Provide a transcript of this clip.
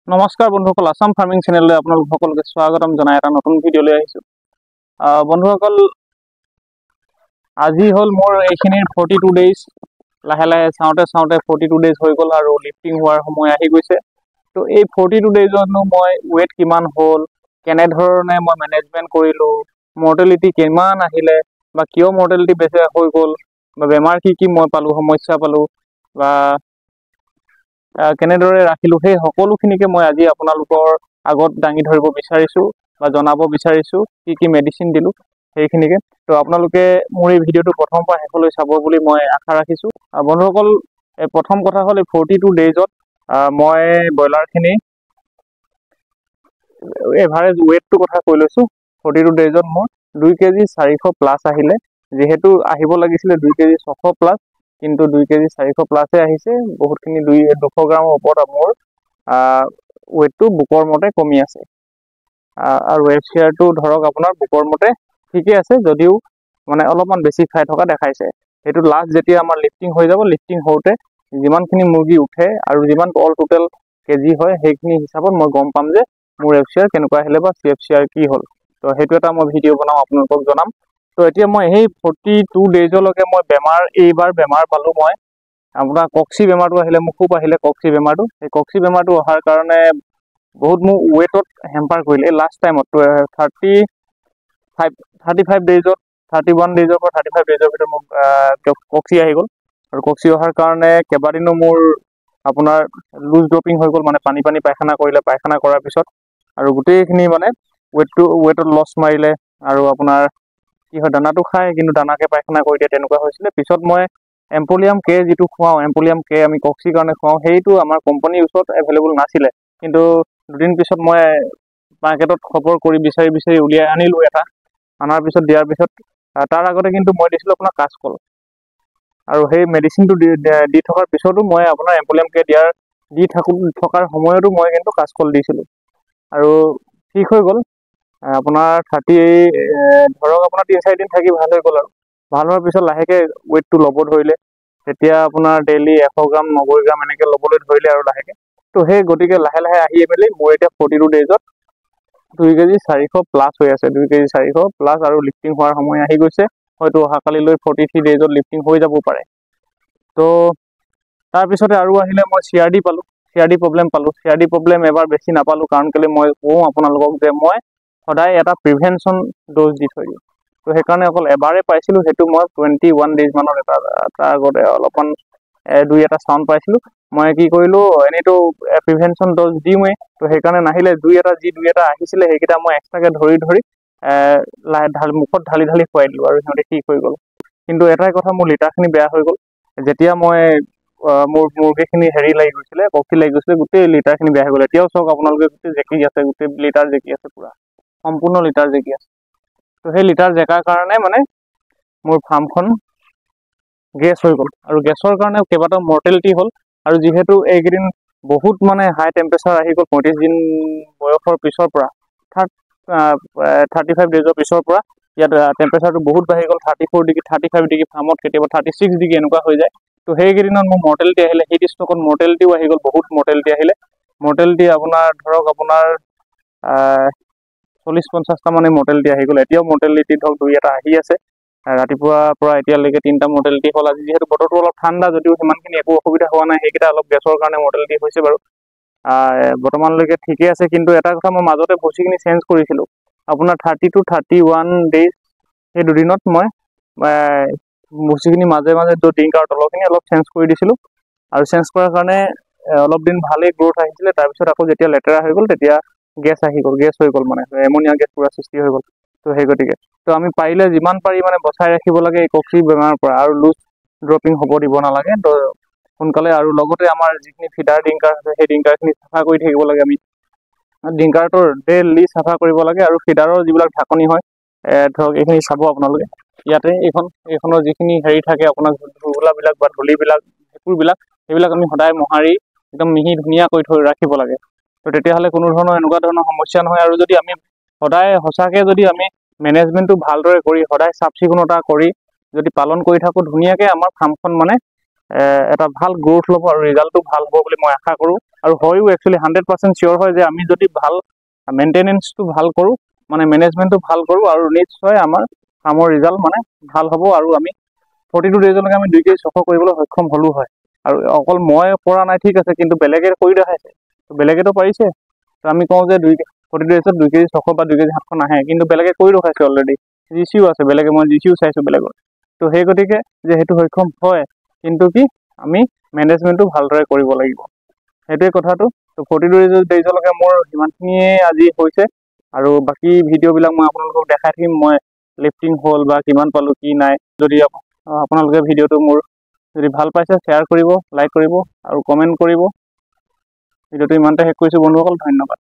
নমস্কাৰ বন্ধুসকল, আসাম ফাৰ্মিং চেনেললৈ আপোনালোক সকলোকে স্বাগতম জনাই এটা নতুন ভিডিঅ' লৈ আহিছোঁ। বন্ধুসকল, আজি হ'ল মোৰ এইখিনিৰ 42 ডেইজ। লাহে লাহে চাওঁতে 42 ডেইজ হৈ গ'ল আৰু লিফটিং হোৱাৰ সময় আহি গৈছে। তো এই 42 ডেইজতনো মই ৱেইট কিমান হ'ল, কেনেধৰণে মই মেনেজমেণ্ট কৰিলোঁ, মৰ্টেলিটি কিমান আহিলে বা কিয় মৰ্টেলিটি বেছি হৈ গ'ল বা বেমাৰ কি মই পালোঁ, সমস্যা পালোঁ বা কেনেদৰে ৰাখিলোঁ, সেই সকলোখিনিকে মই আজি আপোনালোকৰ আগত দাঙি ধৰিব বিচাৰিছোঁ বা জনাব বিচাৰিছোঁ কি মেডিচিন দিলোঁ সেইখিনিকে। তো আপোনালোকে মোৰ এই ভিডিঅ'টো প্ৰথমৰ পৰা শেষলৈ চাব বুলি মই আশা ৰাখিছোঁ। বন্ধুসকল, প্ৰথম কথা হ'ল এই 42 ডেইজত মই ব্ৰইলাৰখিনি এভাৰেজ ৱেইটটোৰ কথা কৈ লৈছোঁ। 42 ডেইজত মোৰ 2 কেজি 400 প্লাছ আহিলে। যিহেতু আহিব লাগিছিলে 2 কেজি 600 প্লাছ, কিন্তু 2 কেজি 400 প্লাছে আহিছে। বহুতখিনি 200 গ্ৰামৰ ওপৰত মোৰ ৱেইটটো বুকৰ মতে কমি আছে। আৰু FCRটো ধৰক আপোনাৰ বুকৰ মতে ঠিকে আছে, যদিও মানে অলপমান বেছি খাই থকা দেখাইছে। সেইটো লাষ্ট যেতিয়া আমাৰ লিফটিং হৈ যাব, লিফটিং হওঁতে যিমানখিনি মুৰ্গী উঠে আৰু যিমান অল টোটেল কেজি হয় সেইখিনি হিচাপত মই গম পাম যে মোৰ FCR কেনেকুৱা আহিলে বা CFCR কি হ'ল। তো সেইটো এটা মই ভিডিঅ' বনাম, আপোনালোকক জনাম। তো এতিয়া মই সেই 42 ডেইজলৈকে মই এইবাৰ বেমাৰ পালোঁ। মই আপোনাৰ কক্সি বেমাৰটো আহিলে, মোক খুব আহিলে কক্সি বেমাৰটো। সেই কক্সি বেমাৰটো অহাৰ কাৰণে বহুত মোৰ ৱেইটত হেম্পাৰ কৰিলে। লাষ্ট টাইমত 35 ডেইজত, 31 ডেইজৰ পৰা 35 ডেইজৰ ভিতৰত মোক কক্সি আহি গ'ল। আৰু কক্সি অহাৰ কাৰণে কেইবাদিনো মোৰ আপোনাৰ লুজ ড্ৰপিং হৈ গ'ল, মানে পানী পায়খানা কৰিলে, পায়খানা কৰাৰ পিছত আৰু গোটেইখিনি মানে ৱেটত লছ মাৰিলে। আৰু আপোনাৰ কি হয়, দানাটো খায় কিন্তু দানাকে পায়খানা কৰি দিয়ে, তেনেকুৱা হৈছিলে। পিছত মই এম্পলিয়াম কে যিটো খুৱাওঁ, এম্পলিয়াম কে আমি কক্সিৰ কাৰণে খুৱাওঁ, সেইটো আমাৰ কোম্পানীৰ ওচৰত এভেইলেবল নাছিলে। কিন্তু দুদিন পিছত মই মাৰ্কেটত খবৰ কৰি বিচাৰি উলিয়াই আনিলোঁ এটা। অনাৰ পিছত দিয়াৰ পিছত তাৰ আগতে কিন্তু মই দিছিলোঁ আপোনাৰ কাচকল। আৰু সেই মেডিচিনটো দি থকাৰ পিছতো মই আপোনাৰ এম্পলিয়াম কে থকাৰ সময়তো মই কিন্তু কাচকল দিছিলোঁ। আৰু ঠিক হৈ গ'ল। আপোনাৰ ধৰক আপোনাৰ 3-4 দিন থাকি ভাল হৈ গ'ল। আৰু ভাল হোৱাৰ পিছত লাহেকৈ ৱেইটটো ল'ব ধৰিলে। তেতিয়া আপোনাৰ ডেইলি 100 গ্ৰাম 90 গ্ৰাম এনেকৈ ল'বলৈ ধৰিলে আৰু লাহেকৈ। তো সেই গতিকে লাহে লাহে আহি মেলি মোৰ এতিয়া 42 ডেইজত 2 কেজি 400 প্লাছ হৈ আছে। 2 কেজি 400 প্লাছ আৰু লিফটিং হোৱাৰ সময় আহি গৈছে। হয়তো অহাকালিলৈ 43 ডেইজত লিফটিং হৈ যাব পাৰে। তো তাৰপিছতে আৰু আহিলে মই CRD পালোঁ, CRD প্ৰব্লেম পালোঁ। CRD প্ৰব্লেম এবাৰ বেছি নাপালোঁ, কাৰণ কেলৈ মই কওঁ আপোনালোকক যে মই সদায় এটা প্ৰিভেনশ্যন ড'জ দি থৈ দিওঁ। তো সেইকাৰণে অকল এবাৰে পাইছিলোঁ, সেইটো মই 21 ডেইজ মানত তাৰ আগতে অলপমান 2-এটা চাউণ্ড পাইছিলোঁ। মই কি কৰিলোঁ, এনেইতো প্ৰিভেনশ্যন ড'জ দিওঁৱেই, তো সেইকাৰণে নাহিলে। 2-এটা আহিছিলে, সেইকেইটা মই এক্সট্ৰাকৈ ধৰি মুখত ঢালি খুৱাই দিলোঁ আৰু সিহঁতে ঠিক হৈ গ'ল। কিন্তু এটাই কথা, মোৰ লিটাৰখিনি বেয়া হৈ গ'ল। যেতিয়া মই মোৰ মুৰ্গীখিনি কক্সি লাগি গৈছিলে, গোটেই লিটাৰখিনি বেয়া হৈ গ'ল। এতিয়াও চাওক আপোনালোকে, গোটেই জেকি আছে, গোটেই লিটাৰ জেকি আছে, পুৰা সম্পূৰ্ণ লিটাৰ জেকি আছে। তো সেই লিটাৰ জেকাৰ কাৰণে মানে মোৰ ফাৰ্মখন গেছ হৈ গ'ল। আৰু গেছৰ কাৰণে কেইবাটাও মৰ্টেলিটি হ'ল। আৰু যিহেতু এইকেইদিন বহুত মানে হাই টেম্পাৰেচাৰ আহি গ'ল, 35 দিন বয়সৰ পিছৰ পৰা, 35 ডেইজৰ পিছৰ পৰা ইয়াত টেম্পাৰেচাৰটো বহুত বাঢ়ি গ'ল। 34 ডিগ্ৰী 35 ডিগ্ৰী, ফাৰ্মত কেতিয়াবা 36 ডিগ্ৰী এনেকুৱা হৈ যায়। তো সেইকেইদিনত মোৰ মৰ্টেলিটি আহিলে, হিট ষ্ট্ৰকত মৰ্টেলিটিও আহি গ'ল, বহুত মৰ্টেলিটি আহিলে। মৰ্টেলিটি আপোনাৰ ধৰক আপোনাৰ 40-50টা মানে মৰ্টেলিটি আহি গ'ল। এতিয়াও মৰ্টেলিটি ধৰক 2-এটা আহি আছে। ৰাতিপুৱাৰ পৰা এতিয়ালৈকে 3টা মৰ্টেলিটি হ'ল। আজি যিহেতু বতৰটো অলপ ঠাণ্ডা, যদিও সিমানখিনি একো অসুবিধা হোৱা নাই। সেইকেইটা অলপ গেছৰ কাৰণে মৰ্টেলিটি হৈছে বাৰু। বৰ্তমানলৈকে ঠিকে আছে। কিন্তু এটা কথা, মই মাজতে ভুচিখিনি চেঞ্জ কৰিছিলোঁ। আপোনাৰ 30 to 31 ডেইজ, সেই দুদিনত মই ভুচিখিনি মাজে ডিংকাৰ তলৰখিনি অলপ চেঞ্জ কৰি দিছিলোঁ। আৰু চেঞ্জ কৰাৰ কাৰণে অলপ দিন ভালেই গ্ৰ'থ আহিছিলে। তাৰপিছত আকৌ যেতিয়া লেতেৰা হৈ গ'ল, তেতিয়া গেছ হৈ গ'ল, মানে এমনিয়া গেছ পুৰা সৃষ্টি হৈ গ'ল। তো সেই গতিকে আমি পাৰিলে যিমান পাৰি মানে বচাই ৰাখিব লাগে এই কক্সি বেমাৰৰ পৰা, আৰু লুজ ড্ৰপিং হ'ব দিব নালাগে। তো সোনকালে, আৰু লগতে আমাৰ যিখিনি ফিডাৰ ডিংকাৰ আছে, সেই ডিংকাৰখিনি চাফা কৰি থাকিব লাগে। আমি ডিংকাৰটোৰ ডেইলি চাফা কৰিব লাগে। আৰু ফিডাৰৰ যিবিলাক ঢাকনি হয়, ধৰক এইখিনি চাব আপোনালোকে। ইয়াতে এইখনৰ যিখিনি হেৰি থাকে, আপোনাৰ ধূলাবিলাক বা ধূলিবিলাক, ভেঁকুৰবিলাক, সেইবিলাক আমি সদায় মোহাৰি একদম মিহি ধুনীয়াকৈ ৰাখিব লাগে। তো তেতিয়াহ'লে কোনো ধৰণৰ এনেকুৱা ধৰণৰ সমস্যা নহয়। আৰু যদি আমি সদায় সঁচাকৈ যদি আমি মেনেজমেণ্টটো ভালদৰে কৰি, সদায় চাফ চিকুণতা কৰি যদি পালন কৰি থাকোঁ, ধুনীয়াকৈ আমাৰ ফাৰ্মখন মানে এটা ভাল গ্ৰোথ ল'ব আৰু ৰিজাল্টটো ভাল হ'ব বুলি মই আশা কৰোঁ আৰু হয়ো একচুৱেলি 100% চিয়'ৰ হয় যে আমি যদি ভাল মেইনটেনেঞ্চটো ভাল কৰোঁ মানে মেনেজমেণ্টটো ভাল কৰোঁ আৰু নিশ্চয় আমাৰ কামৰ ৰিজাল্ট মানে ভাল হ'ব আৰু আমি 42 ডেইজলৈকে আমি 2 কেজি 600 কৰিবলৈ সক্ষম হ'লো হয় আৰু অকল মই পৰা নাই ঠিক আছে কিন্তু বেলেগে কৰি দেখাইছে বেলেগেতো পাৰিছে তো আমি কওঁ যে 42 ডেইজত 2 কেজি 600 বা 2 কেজি 700 নাহে কিন্তু বেলেগে কৰি দেখাইছে অলৰেডি জিচিও আছে বেলেগে মই জিচিও চাইছোঁ বেলেগৰ তো সেই গতিকে যে সেইটো সক্ষম হয় কিন্তু কি আমি মেনেজমেণ্টটো ভালদৰে কৰিব লাগিব সেইটোৱে কথাটো তো 42 ডেইজলৈকে মোৰ সিমানখিনিয়ে আজি হৈছে আৰু বাকী ভিডিঅ'বিলাক মই আপোনালোকক দেখাই থাকিম মই লিফটিং হ'ল বা কিমান পালোঁ কি নাই যদি আপোনালোকে ভিডিঅ'টো মোৰ যদি ভাল পাইছে শ্বেয়াৰ কৰিব লাইক কৰিব আৰু কমেণ্ট কৰিব ভিডিঅ'টো ইমানতে শেষ কৰিছোঁ বন্ধুসকল ধন্যবাদ